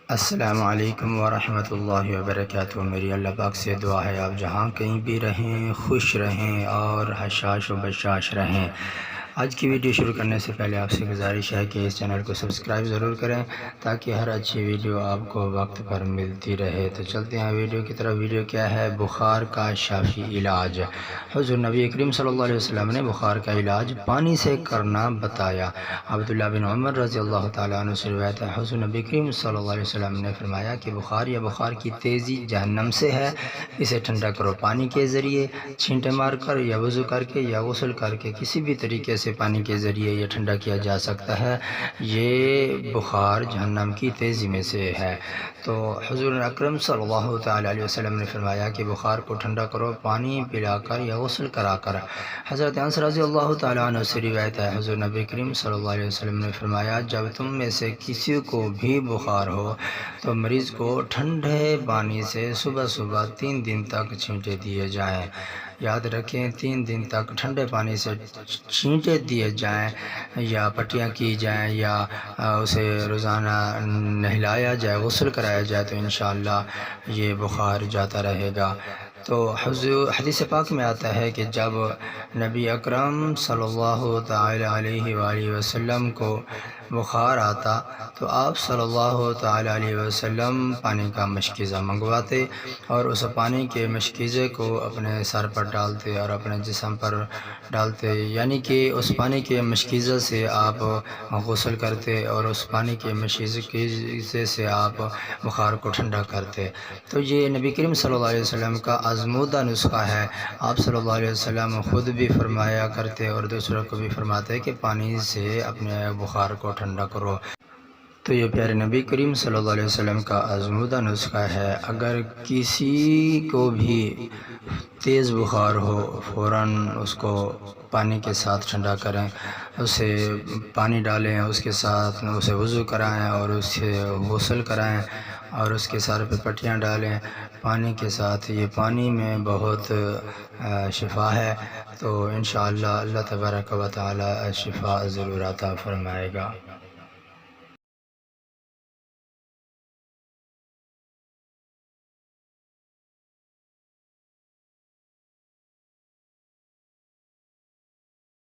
السلام علیکم ورحمۃ اللہ وبرکاتہ۔ میری اللہ پاک سے دعا ہے آپ جہاں کہیں بھی رہیں خوش رہیں اور حشاش و بشاش رہیں۔ آج کی ویڈیو شروع کرنے سے پہلے آپ سے گزارش ہے کہ اس چینل کو سبسکرائب ضرور کریں تاکہ ہر اچھی ویڈیو آپ کو وقت پر ملتی رہے۔ تو چلتے ہیں ویڈیو کی طرف۔ ویڈیو کیا ہے؟ بخار کا شافی علاج۔ حضور نبی کریم صلی اللہ علیہ وسلم نے بخار کا علاج پانی سے کرنا بتایا۔ عبداللہ بن عمر رضی اللہ تعالیٰ عنہ سے روایت ہے، حضور نبی کریم صلی اللہ علیہ وسلم نے فرمایا کہ بخار یا بخار کی تیزی جہنم سے ہے، اسے ٹھنڈا کرو پانی کے ذریعے، چھینٹے مار کر یا وضو کر کے یا غسل کر کے، کسی بھی طریقے سے پانی کے ذریعے یہ ٹھنڈا کیا جا سکتا ہے۔ یہ بخار جہنم کی تیزی میں سے ہے۔ تو حضور اکرم صلی اللہ تعالیٰ علیہ وسلم نے فرمایا کہ بخار کو ٹھنڈا کرو پانی پلا کر یا غسل کرا کر۔ حضرت انس رضی اللہ تعالیٰ عنہ سے روایت ہے، حضور نبی کریم صلی اللہ علیہ وسلم نے فرمایا، جب تم میں سے کسی کو بھی بخار ہو تو مریض کو ٹھنڈے پانی سے صبح صبح 3 دن تک چھینٹے دیے جائیں۔ یاد رکھیں 3 دن تک ٹھنڈے پانی سے چھینٹے دیے جائیں یا پٹیاں کی جائیں یا اسے روزانہ نہلایا جائے، غسل کرایا جائے تو انشاءاللہ یہ بخار جاتا رہے گا۔ تو حدیث پاک میں آتا ہے کہ جب نبی اکرم صلی اللہ تعالیٰ علیہ وآلہ وسلم کو بخار آتا تو آپ صلی اللہ تعالیٰ علیہ وسلم پانی کا مشکیزہ منگواتے اور اس پانی کے مشکیزے کو اپنے سر پر ڈالتے اور اپنے جسم پر ڈالتے، یعنی کہ اس پانی کے مشکیزے سے آپ غسل کرتے اور اس پانی کے مشکیزے سے آپ بخار کو ٹھنڈا کرتے۔ تو یہ نبی کریم صلی اللہ علیہ وسلم کا آزمودہ نسخہ ہے۔ آپ صلی اللہ علیہ وسلم خود بھی فرمایا کرتے اور دوسروں کو بھی فرماتے کہ پانی سے اپنے بخار کو ٹھنڈا کرو۔ تو یہ پیارے نبی کریم صلی اللہ علیہ وسلم کا آزمودہ نسخہ ہے۔ اگر کسی کو بھی تیز بخار ہو، فوراً اس کو پانی کے ساتھ ٹھنڈا کریں، اسے پانی ڈالیں، اس کے ساتھ اسے وضو کرائیں اور اسے غسل کرائیں اور اس کے سر پہ پٹیاں ڈالیں پانی کے ساتھ۔ یہ پانی میں بہت شفا ہے، تو انشاءاللہ اللہ تبارک و تعالی شفا ضرور عطا فرمائے گا۔